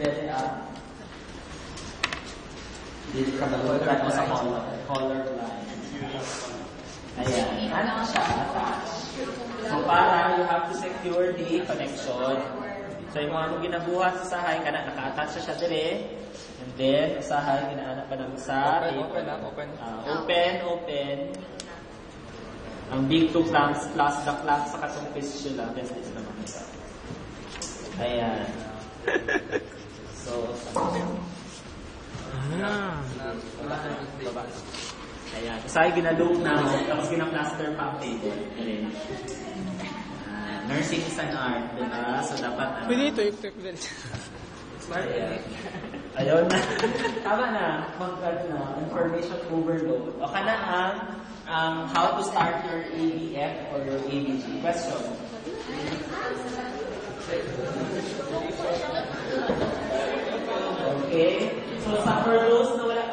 set it up. Dito ka mag-try mo sa color line. Ayan. Ano siya? Attach. So, para you have to secure the connection. So, yung mga ginabuhat sa sahay, naka-attach siya dire. And then, usahay, ginaanak pa ng sa open. Ang big two clamps plus the clamps sa katong fistula. Best is naman ito. Ayan. So, baba. Ayan. Usahay, ginalong na tapos gina-plaster pa ang table. Nursing is an art, diba? So, dapat Pwede ito, yung din. Ayun na. Tama na. Information overload. O ka na ang how to start your ABF or your ABG. Question? Okay. So, for those na wala